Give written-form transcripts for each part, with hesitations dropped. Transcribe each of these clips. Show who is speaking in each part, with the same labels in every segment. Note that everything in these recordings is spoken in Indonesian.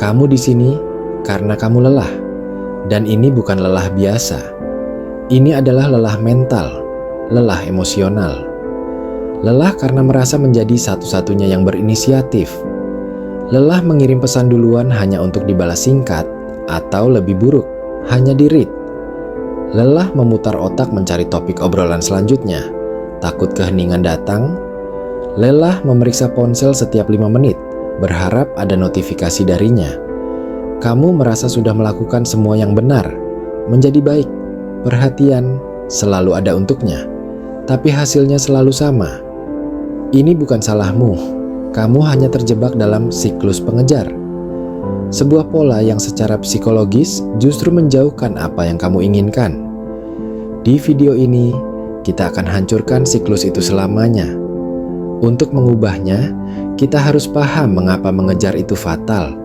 Speaker 1: Kamu di sini karena kamu lelah. Dan ini bukan lelah biasa. Ini adalah lelah mental, lelah emosional. Lelah karena merasa menjadi satu-satunya yang berinisiatif. Lelah mengirim pesan duluan hanya untuk dibalas singkat, atau lebih buruk, hanya di-read. Lelah memutar otak mencari topik obrolan selanjutnya, takut keheningan datang. Lelah memeriksa ponsel setiap 5 menit, berharap ada notifikasi darinya. Kamu merasa sudah melakukan semua yang benar, menjadi baik, perhatian, selalu ada untuknya. Tapi hasilnya selalu sama. Ini bukan salahmu, kamu hanya terjebak dalam siklus pengejar. Sebuah pola yang secara psikologis justru menjauhkan apa yang kamu inginkan. Di video ini, kita akan hancurkan siklus itu selamanya. Untuk mengubahnya, kita harus paham mengapa mengejar itu fatal.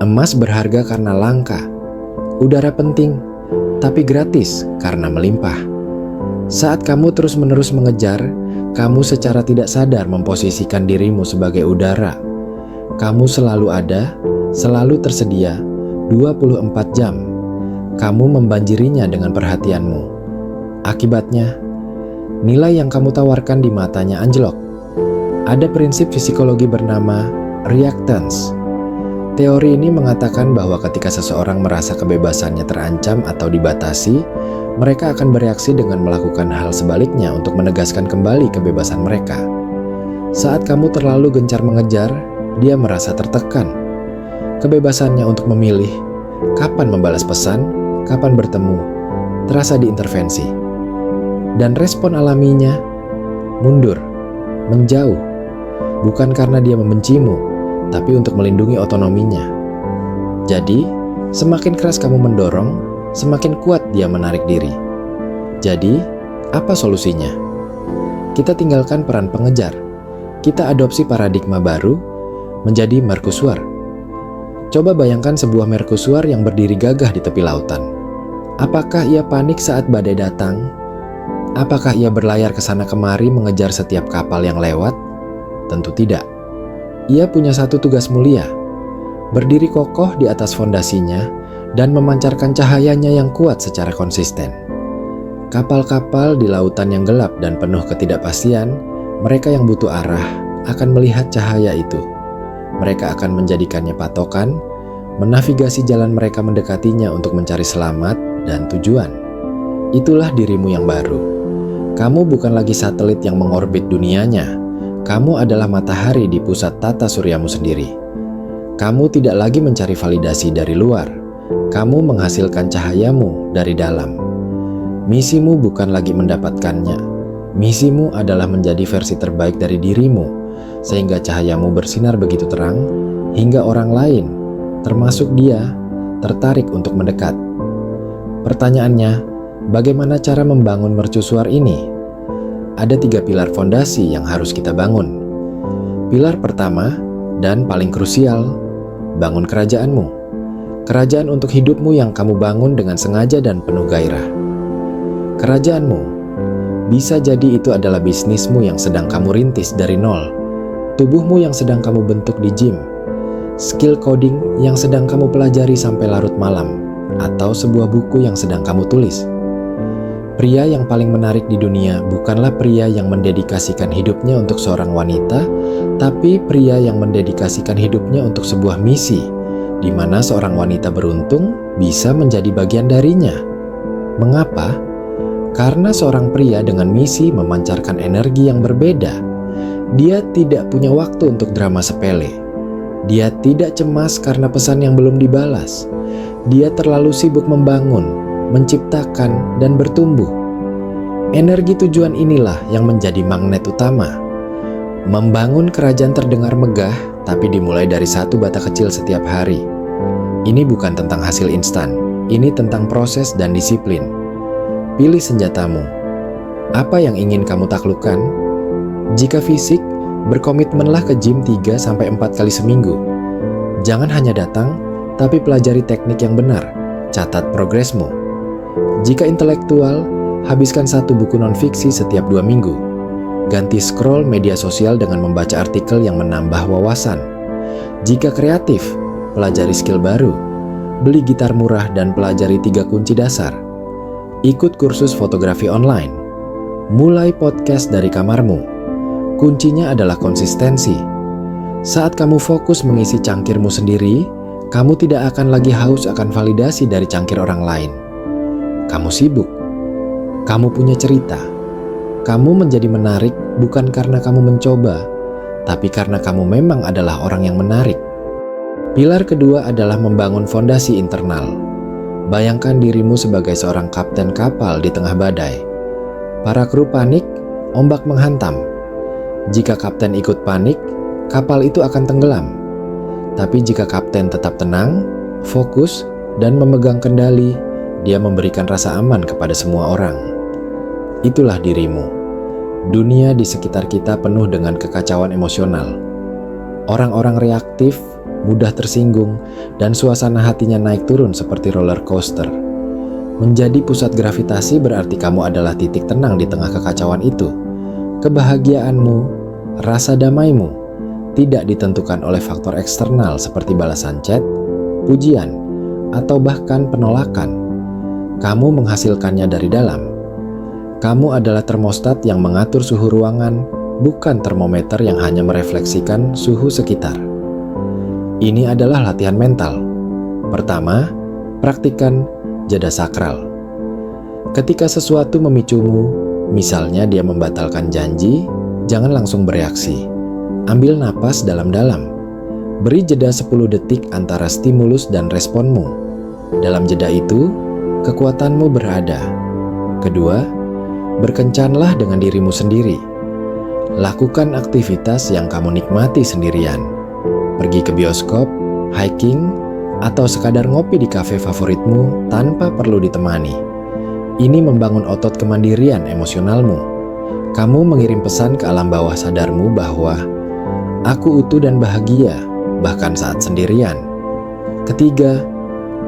Speaker 1: Emas berharga karena langka. Udara penting, tapi gratis karena melimpah. Saat kamu terus-menerus mengejar, kamu secara tidak sadar memposisikan dirimu sebagai udara. Kamu selalu ada, selalu tersedia, 24 jam. Kamu membanjirinya dengan perhatianmu. Akibatnya, nilai yang kamu tawarkan di matanya anjlok. Ada prinsip psikologi bernama reactance. Teori ini mengatakan bahwa ketika seseorang merasa kebebasannya terancam atau dibatasi, mereka akan bereaksi dengan melakukan hal sebaliknya untuk menegaskan kembali kebebasan mereka. Saat kamu terlalu gencar mengejar, dia merasa tertekan. Kebebasannya untuk memilih kapan membalas pesan, kapan bertemu, terasa diintervensi. Dan respon alaminya, mundur, menjauh. Bukan karena dia membencimu, tapi untuk melindungi otonominya. Jadi, semakin keras kamu mendorong, semakin kuat dia menarik diri. Jadi, apa solusinya? Kita tinggalkan peran pengejar. Kita adopsi paradigma baru menjadi mercusuar. Coba bayangkan sebuah mercusuar yang berdiri gagah di tepi lautan. Apakah ia panik saat badai datang? Apakah ia berlayar ke sana kemari mengejar setiap kapal yang lewat? Tentu tidak. Ia punya satu tugas mulia, berdiri kokoh di atas fondasinya dan memancarkan cahayanya yang kuat secara konsisten. Kapal-kapal di lautan yang gelap dan penuh ketidakpastian, mereka yang butuh arah akan melihat cahaya itu. Mereka akan menjadikannya patokan, menavigasi jalan mereka mendekatinya untuk mencari selamat dan tujuan. Itulah dirimu yang baru. Kamu bukan lagi satelit yang mengorbit dunianya. Kamu adalah matahari di pusat tata suryamu sendiri. Kamu tidak lagi mencari validasi dari luar. Kamu menghasilkan cahayamu dari dalam. Misimu bukan lagi mendapatkannya. Misimu adalah menjadi versi terbaik dari dirimu, sehingga cahayamu bersinar begitu terang, hingga orang lain, termasuk dia, tertarik untuk mendekat. Pertanyaannya, bagaimana cara membangun mercusuar ini? Ada 3 pilar fondasi yang harus kita bangun. Pilar pertama dan paling krusial, bangun kerajaanmu. Kerajaan untuk hidupmu yang kamu bangun dengan sengaja dan penuh gairah. Kerajaanmu, bisa jadi itu adalah bisnismu yang sedang kamu rintis dari nol, tubuhmu yang sedang kamu bentuk di gym, skill coding yang sedang kamu pelajari sampai larut malam, atau sebuah buku yang sedang kamu tulis. Pria yang paling menarik di dunia bukanlah pria yang mendedikasikan hidupnya untuk seorang wanita, tapi pria yang mendedikasikan hidupnya untuk sebuah misi, di mana seorang wanita beruntung bisa menjadi bagian darinya. Mengapa? Karena seorang pria dengan misi memancarkan energi yang berbeda. Dia tidak punya waktu untuk drama sepele. Dia tidak cemas karena pesan yang belum dibalas. Dia terlalu sibuk membangun, menciptakan, dan bertumbuh. Energi tujuan inilah yang menjadi magnet utama. Membangun kerajaan terdengar megah, tapi dimulai dari satu bata kecil setiap hari. Ini bukan tentang hasil instan, ini tentang proses dan disiplin. Pilih senjatamu. Apa yang ingin kamu taklukkan? Jika fisik, berkomitmenlah ke gym 3-4 kali seminggu. Jangan hanya datang, tapi pelajari teknik yang benar. Catat progresmu. Jika intelektual, habiskan 1 buku non-fiksi setiap 2 minggu. Ganti scroll media sosial dengan membaca artikel yang menambah wawasan. Jika kreatif, pelajari skill baru, beli gitar murah dan pelajari 3 kunci dasar, ikut kursus fotografi online, mulai podcast dari kamarmu. Kuncinya adalah konsistensi. Saat kamu fokus mengisi cangkirmu sendiri, kamu tidak akan lagi haus akan validasi dari cangkir orang lain. Kamu sibuk, kamu punya cerita, kamu menjadi menarik bukan karena kamu mencoba, tapi karena kamu memang adalah orang yang menarik. Pilar kedua adalah membangun fondasi internal. Bayangkan dirimu sebagai seorang kapten kapal di tengah badai. Para kru panik, ombak menghantam. Jika kapten ikut panik, kapal itu akan tenggelam. Tapi jika kapten tetap tenang, fokus, dan memegang kendali, dia memberikan rasa aman kepada semua orang. Itulah dirimu. Dunia di sekitar kita penuh dengan kekacauan emosional. Orang-orang reaktif, mudah tersinggung, dan suasana hatinya naik turun seperti roller coaster. Menjadi pusat gravitasi berarti kamu adalah titik tenang di tengah kekacauan itu. Kebahagiaanmu, rasa damaimu, tidak ditentukan oleh faktor eksternal seperti balasan chat, pujian, atau bahkan penolakan. Kamu menghasilkannya dari dalam. Kamu adalah termostat yang mengatur suhu ruangan, bukan termometer yang hanya merefleksikan suhu sekitar. Ini adalah latihan mental. Pertama, praktikkan jeda sakral. Ketika sesuatu memicumu, misalnya dia membatalkan janji, jangan langsung bereaksi. Ambil napas dalam-dalam. Beri jeda 10 detik antara stimulus dan responmu. Dalam jeda itu, kekuatanmu berada. Kedua, berkencanlah dengan dirimu sendiri. Lakukan aktivitas yang kamu nikmati sendirian. Pergi ke bioskop, hiking, atau sekadar ngopi di kafe favoritmu tanpa perlu ditemani. Ini membangun otot kemandirian emosionalmu. Kamu mengirim pesan ke alam bawah sadarmu bahwa aku utuh dan bahagia, bahkan saat sendirian. Ketiga,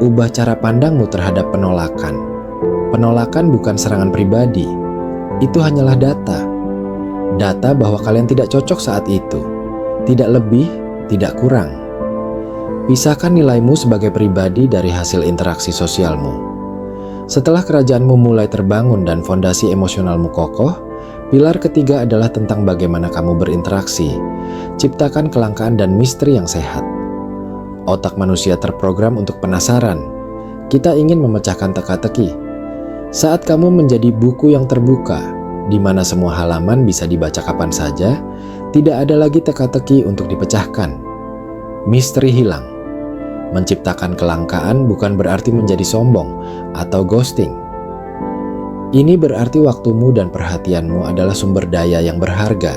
Speaker 1: ubah cara pandangmu terhadap penolakan. Penolakan bukan serangan pribadi. Itu hanyalah data. Data bahwa kalian tidak cocok saat itu. Tidak lebih, tidak kurang. Pisahkan nilaimu sebagai pribadi dari hasil interaksi sosialmu. Setelah kerajaanmu mulai terbangun dan fondasi emosionalmu kokoh, pilar ketiga adalah tentang bagaimana kamu berinteraksi. Ciptakan kelangkaan dan misteri yang sehat. Otak manusia terprogram untuk penasaran. Kita ingin memecahkan teka-teki. Saat kamu menjadi buku yang terbuka, di mana semua halaman bisa dibaca kapan saja, tidak ada lagi teka-teki untuk dipecahkan. Misteri hilang. Menciptakan kelangkaan bukan berarti menjadi sombong atau ghosting. Ini berarti waktumu dan perhatianmu adalah sumber daya yang berharga,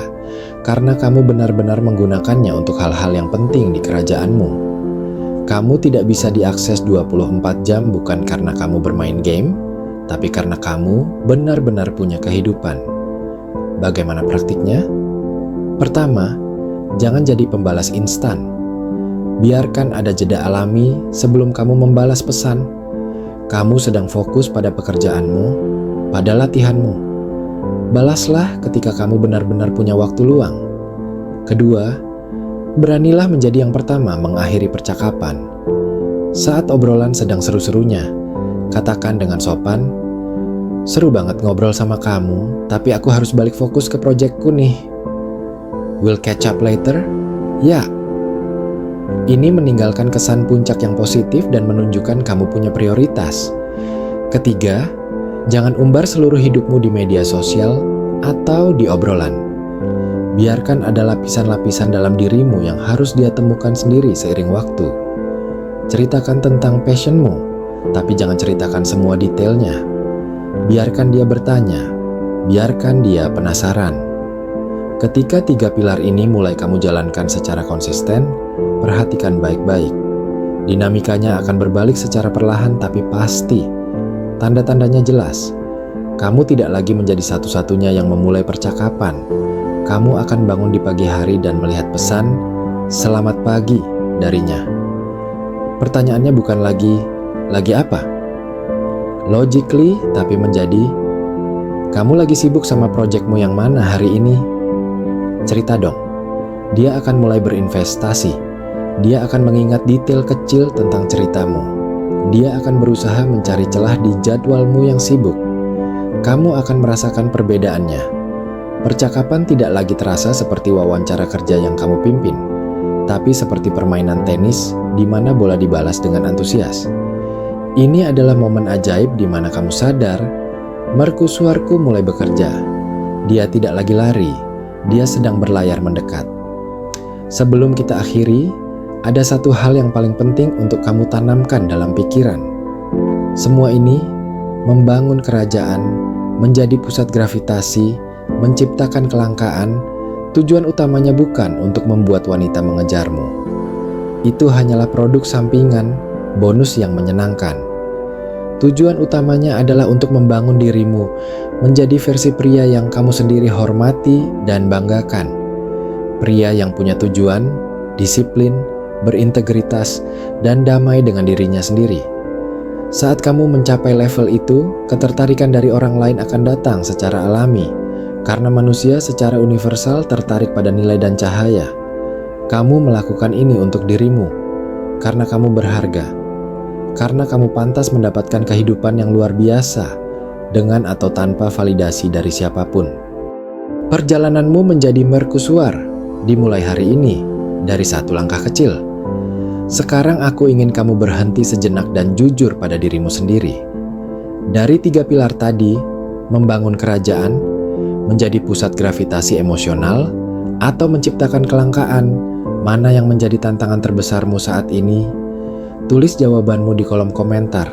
Speaker 1: karena kamu benar-benar menggunakannya untuk hal-hal yang penting di kerajaanmu. Kamu tidak bisa diakses 24 jam bukan karena kamu bermain game, tapi karena kamu benar-benar punya kehidupan. Bagaimana praktiknya? Pertama, jangan jadi pembalas instan. Biarkan ada jeda alami sebelum kamu membalas pesan. Kamu sedang fokus pada pekerjaanmu, pada latihanmu. Balaslah ketika kamu benar-benar punya waktu luang. Kedua, beranilah menjadi yang pertama mengakhiri percakapan. Saat obrolan sedang seru-serunya, katakan dengan sopan, "Seru banget ngobrol sama kamu, tapi aku harus balik fokus ke proyekku nih. We'll catch up later?" Ya. Ini meninggalkan kesan puncak yang positif dan menunjukkan kamu punya prioritas. Ketiga, jangan umbar seluruh hidupmu di media sosial atau di obrolan. Biarkan ada lapisan-lapisan dalam dirimu yang harus dia temukan sendiri seiring waktu. Ceritakan tentang passionmu, tapi jangan ceritakan semua detailnya. Biarkan dia bertanya, biarkan dia penasaran. Ketika 3 pilar ini mulai kamu jalankan secara konsisten, perhatikan baik-baik. Dinamikanya akan berbalik secara perlahan tapi pasti. Tanda-tandanya jelas. Kamu tidak lagi menjadi satu-satunya yang memulai percakapan. Kamu akan bangun di pagi hari dan melihat pesan, "Selamat pagi," darinya. Pertanyaannya bukan lagi apa? Logically, tapi menjadi, "Kamu lagi sibuk sama proyekmu yang mana hari ini?" Cerita dong. Dia akan mulai berinvestasi. Dia akan mengingat detail kecil tentang ceritamu. Dia akan berusaha mencari celah di jadwalmu yang sibuk. Kamu akan merasakan perbedaannya. Percakapan tidak lagi terasa seperti wawancara kerja yang kamu pimpin, tapi seperti permainan tenis di mana bola dibalas dengan antusias. Ini adalah momen ajaib di mana kamu sadar, mercusuarku mulai bekerja. Dia tidak lagi lari, dia sedang berlayar mendekat. Sebelum kita akhiri, ada satu hal yang paling penting untuk kamu tanamkan dalam pikiran. Semua ini membangun kerajaan, menjadi pusat gravitasi, menciptakan kelangkaan. Tujuan utamanya bukan untuk membuat wanita mengejarmu. Itu hanyalah produk sampingan, bonus yang menyenangkan. Tujuan utamanya adalah untuk membangun dirimu menjadi versi pria yang kamu sendiri hormati dan banggakan. Pria yang punya tujuan, disiplin, berintegritas, dan damai dengan dirinya sendiri. Saat kamu mencapai level itu, ketertarikan dari orang lain akan datang secara alami, karena manusia secara universal tertarik pada nilai dan cahaya. Kamu melakukan ini untuk dirimu, karena kamu berharga. Karena kamu pantas mendapatkan kehidupan yang luar biasa, dengan atau tanpa validasi dari siapapun. Perjalananmu menjadi mercusuar dimulai hari ini, dari satu langkah kecil. Sekarang aku ingin kamu berhenti sejenak dan jujur pada dirimu sendiri. Dari 3 pilar tadi, membangun kerajaan, menjadi pusat gravitasi emosional, atau menciptakan kelangkaan, mana yang menjadi tantangan terbesarmu saat ini? Tulis jawabanmu di kolom komentar.